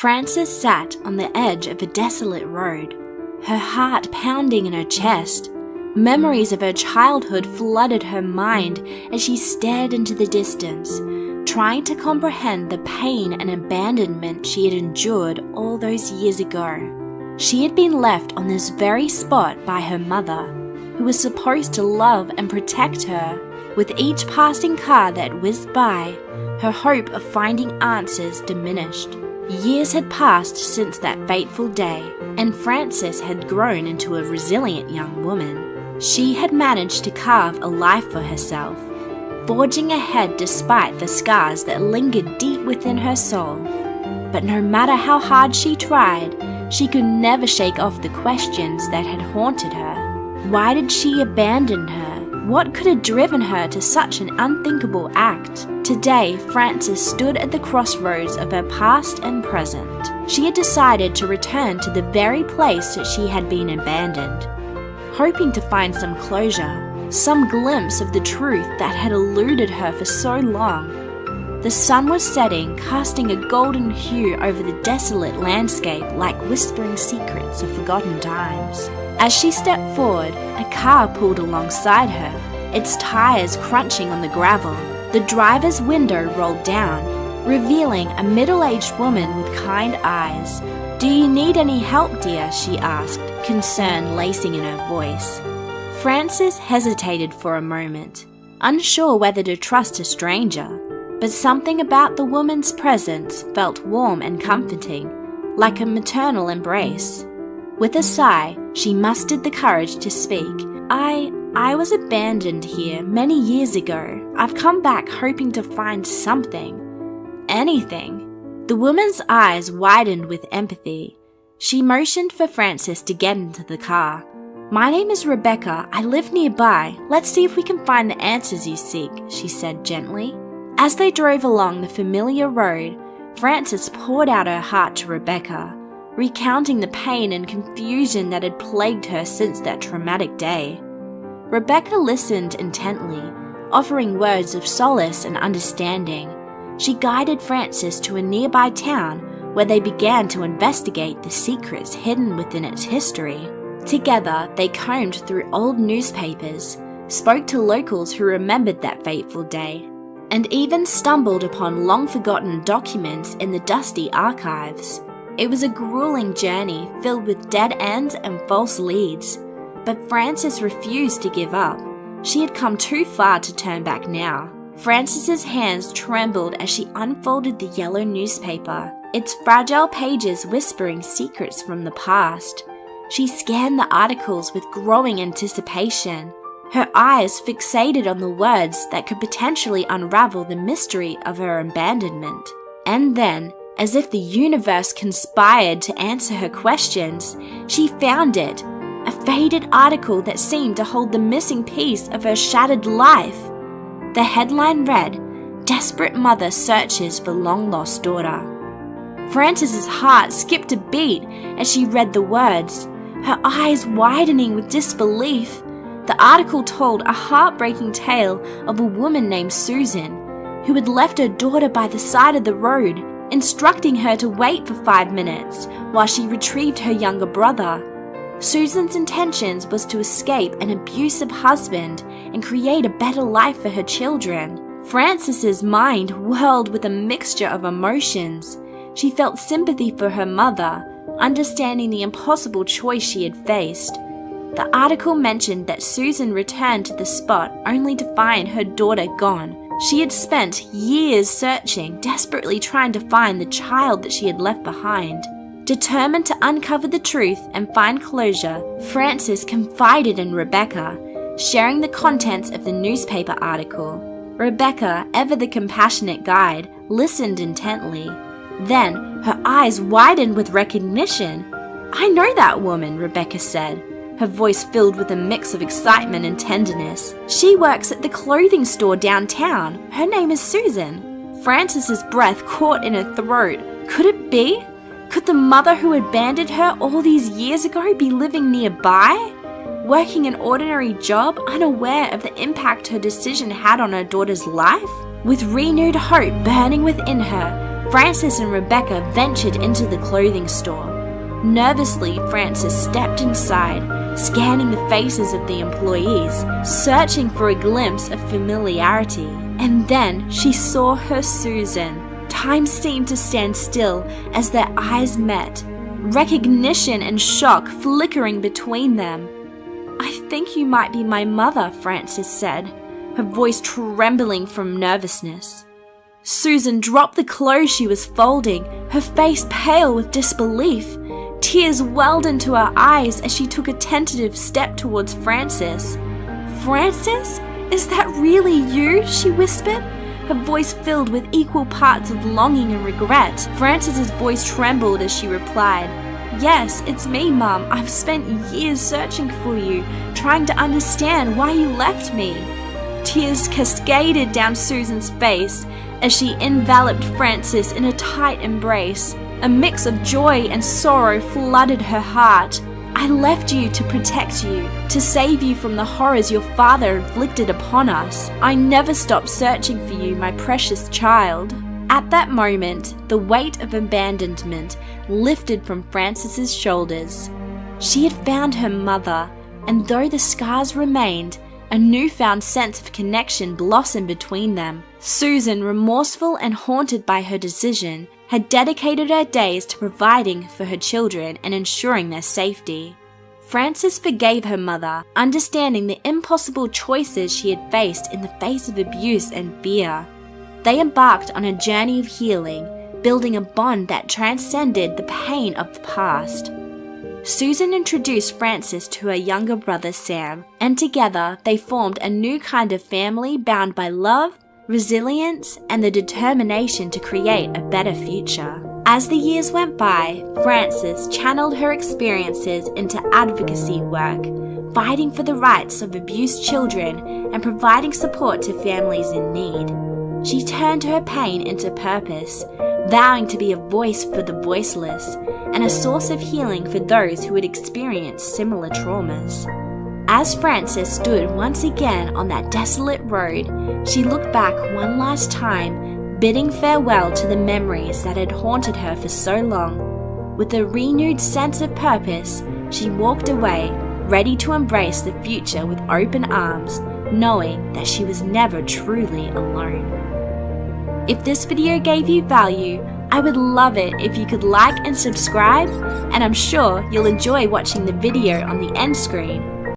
Frances sat on the edge of a desolate road, her heart pounding in her chest. Memories of her childhood flooded her mind as she stared into the distance, trying to comprehend the pain and abandonment she had endured all those years ago. She had been left on this very spot by her mother, who was supposed to love and protect her. With each passing car that whizzed by, her hope of finding answers diminished. Years had passed since that fateful day, and Frances had grown into a resilient young woman. She had managed to carve a life for herself, forging ahead despite the scars that lingered deep within her soul. But no matter how hard she tried, she could never shake off the questions that had haunted her. Why did she abandon her? What could have driven her to such an unthinkable act? Today, Frances stood at the crossroads of her past and present. She had decided to return to the very place that she had been abandoned, hoping to find some closure, some glimpse of the truth that had eluded her for so long. The sun was setting, casting a golden hue over the desolate landscape like whispering secrets of forgotten times. As she stepped forward, a car pulled alongside her, its tires crunching on the gravel. The driver's window rolled down, revealing a middle-aged woman with kind eyes. "Do you need any help, dear?" she asked, concern lacing in her voice. Frances hesitated for a moment, unsure whether to trust a stranger, but something about the woman's presence felt warm and comforting, like a maternal embrace. With a sigh, she mustered the courage to speak. I was abandoned here many years ago. I've come back hoping to find something. Anything." The woman's eyes widened with empathy. She motioned for Frances to get into the car. "My name is Rebecca. I live nearby. Let's see if we can find the answers you seek," she said gently. As they drove along the familiar road, Frances poured out her heart to Rebecca, recounting the pain and confusion that had plagued her since that traumatic day. Rebecca listened intently, offering words of solace and understanding. She guided Frances to a nearby town where they began to investigate the secrets hidden within its history. Together, they combed through old newspapers, spoke to locals who remembered that fateful day, and even stumbled upon long-forgotten documents in the dusty archives. It was a grueling journey filled with dead ends and false leads, but Frances refused to give up. She had come too far to turn back now. Frances's hands trembled as she unfolded the yellow newspaper, its fragile pages whispering secrets from the past. She scanned the articles with growing anticipation, her eyes fixated on the words that could potentially unravel the mystery of her abandonment. And then, as if the universe conspired to answer her questions, she found it, a faded article that seemed to hold the missing piece of her shattered life. The headline read, "Desperate Mother Searches for Long-Lost Daughter." Frances's heart skipped a beat as she read the words, her eyes widening with disbelief. The article told a heartbreaking tale of a woman named Susan, who had left her daughter by the side of the road, instructing her to wait for 5 minutes while she retrieved her younger brother. Susan's intentions was to escape an abusive husband and create a better life for her children. Frances's mind whirled with a mixture of emotions. She felt sympathy for her mother, understanding the impossible choice she had faced. The article mentioned that Susan returned to the spot only to find her daughter gone. She had spent years searching, desperately trying to find the child that she had left behind. Determined to uncover the truth and find closure, Frances confided in Rebecca, sharing the contents of the newspaper article. Rebecca, ever the compassionate guide, listened intently. Then, her eyes widened with recognition. "I know that woman," Rebecca said, her voice filled with a mix of excitement and tenderness. "She works at the clothing store downtown. Her name is Susan." Frances's breath caught in her throat. Could it be? Could the mother who abandoned her all these years ago be living nearby? Working an ordinary job, unaware of the impact her decision had on her daughter's life? With renewed hope burning within her, Frances and Rebecca ventured into the clothing store. Nervously, Frances stepped inside, scanning the faces of the employees, searching for a glimpse of familiarity. And then she saw her Susan. Time seemed to stand still as their eyes met, recognition and shock flickering between them. "I think you might be my mother," Frances said, her voice trembling from nervousness. Susan dropped the clothes she was folding, her face pale with disbelief. Tears welled into her eyes as she took a tentative step towards Frances. "Frances? Is that really you?" she whispered, her voice filled with equal parts of longing and regret. Frances's voice trembled as she replied, "Yes, it's me, Mum. I've spent years searching for you, trying to understand why you left me." Tears cascaded down Susan's face as she enveloped Frances in a tight embrace. A mix of joy and sorrow flooded her heart. "I left you to protect you, to save you from the horrors your father inflicted upon us. I never stopped searching for you, my precious child." At that moment, the weight of abandonment lifted from Frances's shoulders. She had found her mother, and though the scars remained, a newfound sense of connection blossomed between them. Susan, remorseful and haunted by her decision, had dedicated her days to providing for her children and ensuring their safety. Frances forgave her mother, understanding the impossible choices she had faced in the face of abuse and fear. They embarked on a journey of healing, building a bond that transcended the pain of the past. Susan introduced Frances to her younger brother Sam, and together they formed a new kind of family bound by love, resilience, and the determination to create a better future. As the years went by, Frances channeled her experiences into advocacy work, fighting for the rights of abused children and providing support to families in need. She turned her pain into purpose, vowing to be a voice for the voiceless and a source of healing for those who had experienced similar traumas. As Frances stood once again on that desolate road, she looked back one last time, bidding farewell to the memories that had haunted her for so long. With a renewed sense of purpose, she walked away, ready to embrace the future with open arms, knowing that she was never truly alone. If this video gave you value, I would love it if you could like and subscribe, and I'm sure you'll enjoy watching the video on the end screen